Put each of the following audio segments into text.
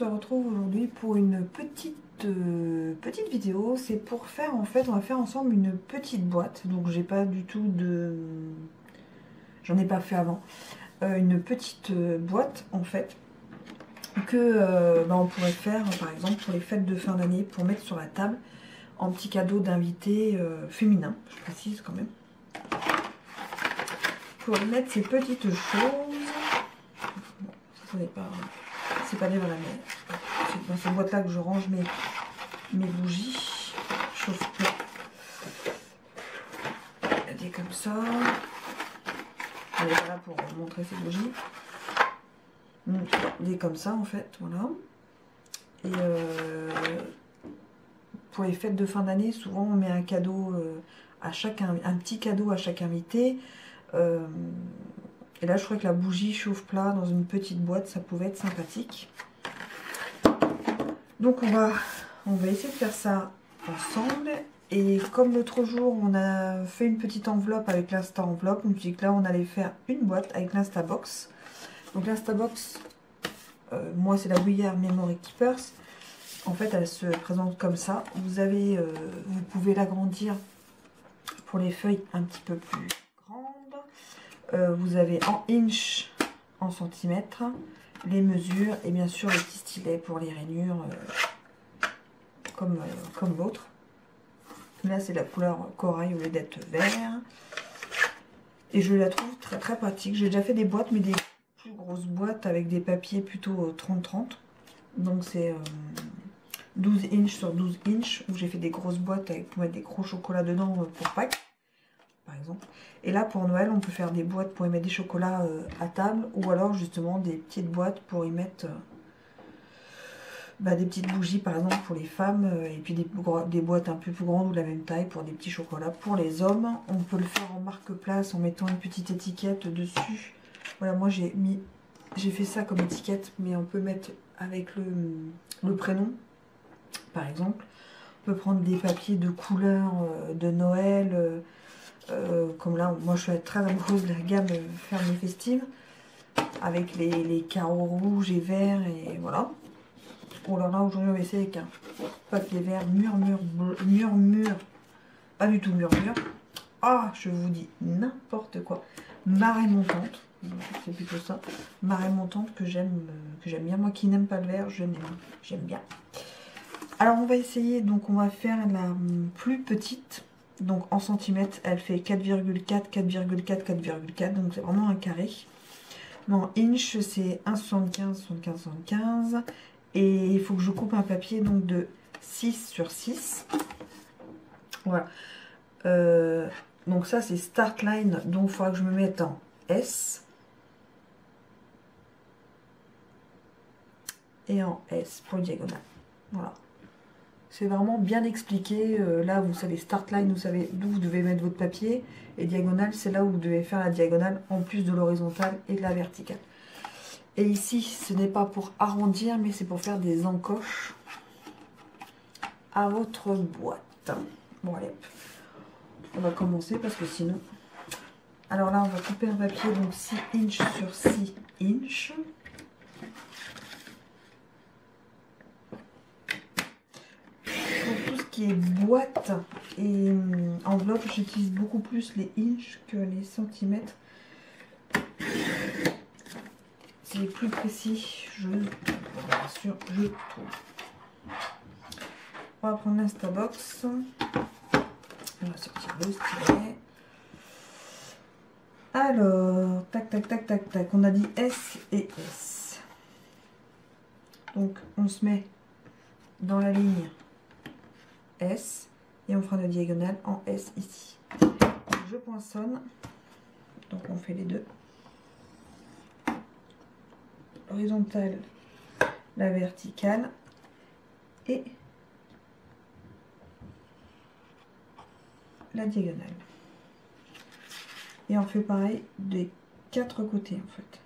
se retrouve aujourd'hui pour une petite vidéo. C'est pour faire, en fait, on va faire ensemble une petite boîte. Donc j'ai pas du tout de... J'en ai pas fait avant. Une petite boîte, en fait, que on pourrait faire, par exemple, pour les fêtes de fin d'année, pour mettre sur la table, en petit cadeau d'invité féminin, je précise quand même. Pour y mettre ces petites choses. Bon, ça n'est pas... C'est pas des vrais, mais c'est dans cette boîte là que je range mes bougies chauffe-plat. Elle est comme ça. Elle est pas là pour montrer ses bougies. Donc, elle est comme ça en fait, voilà. Et pour les fêtes de fin d'année, souvent on met un cadeau à chacun, un petit cadeau à chaque invité. Et là je trouvais que la bougie chauffe-plat dans une petite boîte, ça pouvait être sympathique. Donc on va essayer de faire ça ensemble. Et comme l'autre jour on a fait une petite enveloppe avec l'Insta enveloppe, on me dit que là on allait faire une boîte avec l'Instabox. Donc l'Instabox, moi c'est la Gruyère Memory Keepers. En fait elle se présente comme ça. Vous pouvez l'agrandir pour les feuilles un petit peu plus grandes. Vous avez en inch, en centimètres, les mesures et bien sûr les petits stylets pour les rainures comme l'autre. Là c'est la couleur corail au lieu d'être vert. Et je la trouve très très pratique. J'ai déjà fait des boîtes, mais des plus grosses boîtes avec des papiers plutôt 30-30. Donc c'est 12 inches sur 12 inches, où j'ai fait des grosses boîtes avec pour mettre des gros chocolats dedans pour Pâques, par exemple. Et là pour Noël, on peut faire des boîtes pour y mettre des chocolats à table, ou alors justement des petites boîtes pour y mettre des petites bougies par exemple pour les femmes, et puis des boîtes un peu plus grandes ou de la même taille pour des petits chocolats pour les hommes. On peut le faire en marque-place en mettant une petite étiquette dessus. Voilà, moi j'ai fait ça comme étiquette, mais on peut mettre avec le prénom par exemple. On peut prendre des papiers de couleur de Noël, comme là, moi je suis très amoureuse de la gamme ferme festive, avec les carreaux rouges et verts, et voilà. Bon alors là aujourd'hui on va essayer avec un papier vert murmure, pas du tout murmure. Ah, je vous dis n'importe quoi. Marée montante, c'est plutôt ça. Marée montante que j'aime bien. Moi qui n'aime pas le vert, j'aime bien. Alors on va essayer, donc on va faire la plus petite. Donc en centimètres, elle fait 4,4, 4,4, 4,4. Donc c'est vraiment un carré. En inch, c'est 1,75, 75, 75. Et il faut que je coupe un papier donc de 6 sur 6. Voilà. Donc ça c'est start line, donc il faudra que je me mette en S. Et en S pour le diagonale. Voilà. C'est vraiment bien expliqué. Là vous savez start line, vous savez d'où vous devez mettre votre papier. Et diagonale, c'est là où vous devez faire la diagonale en plus de l'horizontale et de la verticale. Et ici, ce n'est pas pour arrondir, mais c'est pour faire des encoches à votre boîte. Bon, allez, on va commencer parce que sinon... Alors là, on va couper un papier, donc 6 inches sur 6 inches. Pour tout ce qui est boîte et enveloppe, j'utilise beaucoup plus les inches que les centimètres. C'est plus précis, bien sûr, je trouve. On va prendre l'Instabox. On va sortir le stylet. Alors, tac, tac, tac, tac, tac. On a dit S et S. Donc, on se met dans la ligne S et on fera la diagonale en S ici. Je poinçonne. Donc, on fait les deux. Horizontale, la verticale et la diagonale. Et on fait pareil des 4 côtés en fait.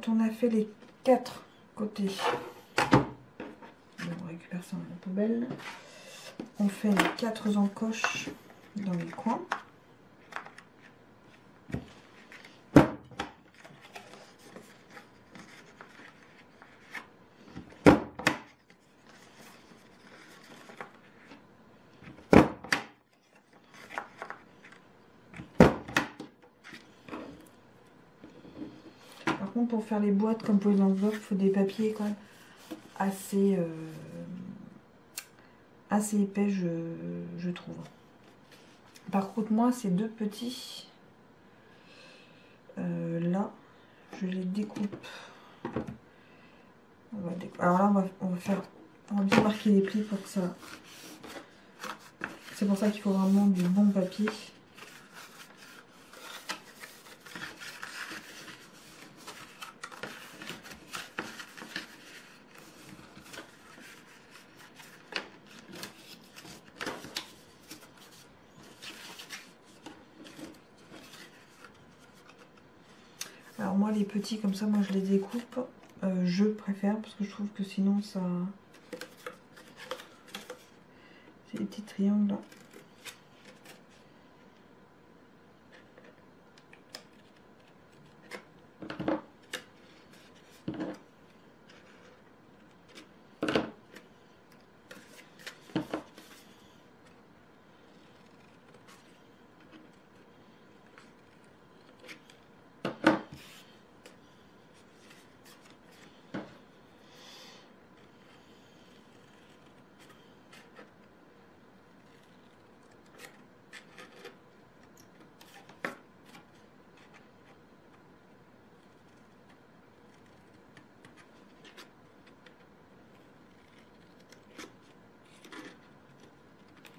quand on a fait les 4 côtés, on récupère ça dans la poubelle. On fait les 4 encoches dans les coins. Par contre, pour faire les boîtes comme pour les enveloppes, il faut des papiers quand même assez épais, je trouve. Par contre, moi, ces 2 petits, là, je les découpe. Alors là, on va bien marquer les plis pour que ça... C'est pour ça qu'il faut vraiment du bon papier. Alors moi les petits comme ça, moi je les découpe, je préfère parce que je trouve que sinon ça... C'est des petits triangles là.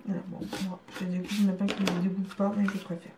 Voilà, bon, moi, je les découpe, il y en a pas qui ne les découpent pas, mais je préfère.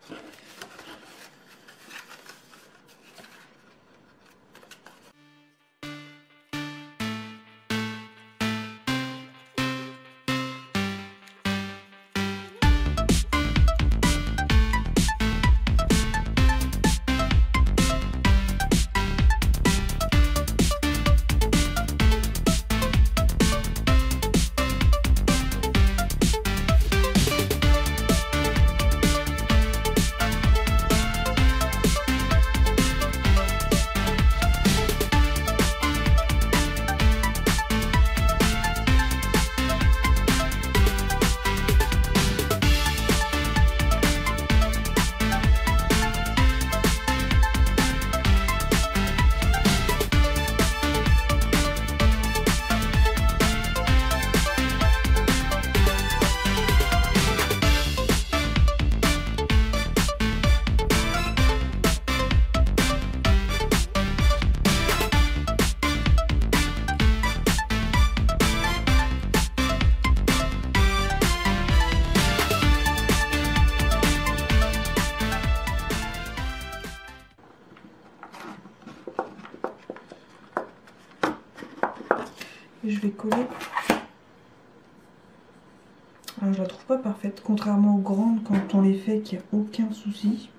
Je vais coller. Alors je la trouve pas parfaite, contrairement aux grandes, quand on les fait qu'il n'y a aucun souci.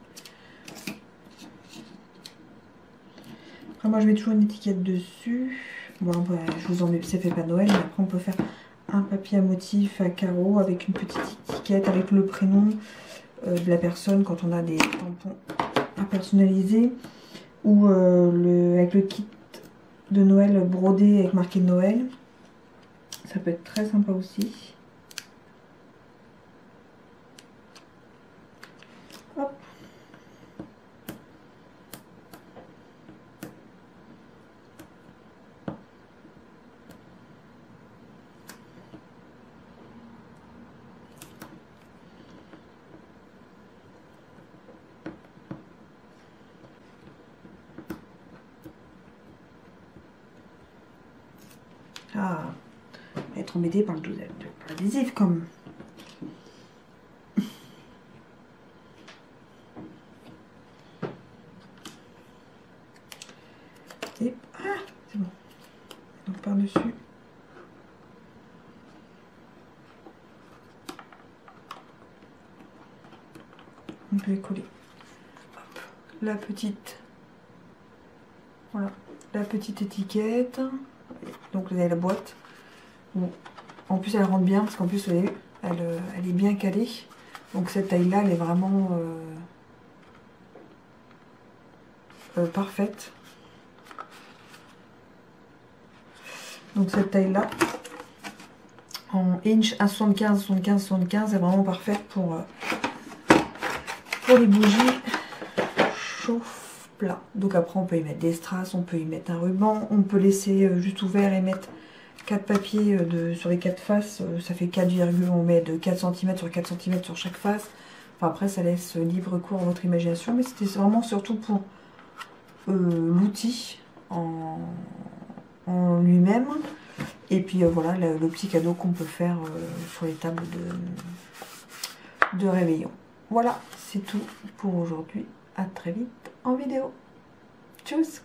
Après moi je mets toujours une étiquette dessus. Bon après je vous en mets, c'est fait pas Noël, mais après on peut faire un papier à motif à carreaux avec une petite étiquette avec le prénom de la personne quand on a des tampons à personnaliser. Ou avec le kit de Noël brodé avec marqué Noël. Ça peut être très sympa aussi. Hop. Ah, être embêté par l'adhésif comme. Et ah, c'est bon. Donc par-dessus. On peut coller. Hop, la petite. Voilà. la petite étiquette. Donc vous avez la boîte. Bon. En plus elle rentre bien parce qu'en plus vous voyez, elle est bien calée. Donc cette taille là elle est vraiment parfaite. Donc cette taille là en inch 1,75, 75, 75 est vraiment parfaite pour les bougies chauffe plat. Donc après on peut y mettre des strass, on peut y mettre un ruban, on peut laisser juste ouvert et mettre 4 papiers sur les 4 faces, ça fait 4, on met de 4 cm sur 4 cm sur chaque face. Enfin, après ça laisse libre cours à votre imagination, mais c'était vraiment surtout pour l'outil en lui-même. Et puis voilà le petit cadeau qu'on peut faire sur les tables de réveillon. Voilà, c'est tout pour aujourd'hui. À très vite en vidéo. Tchuss!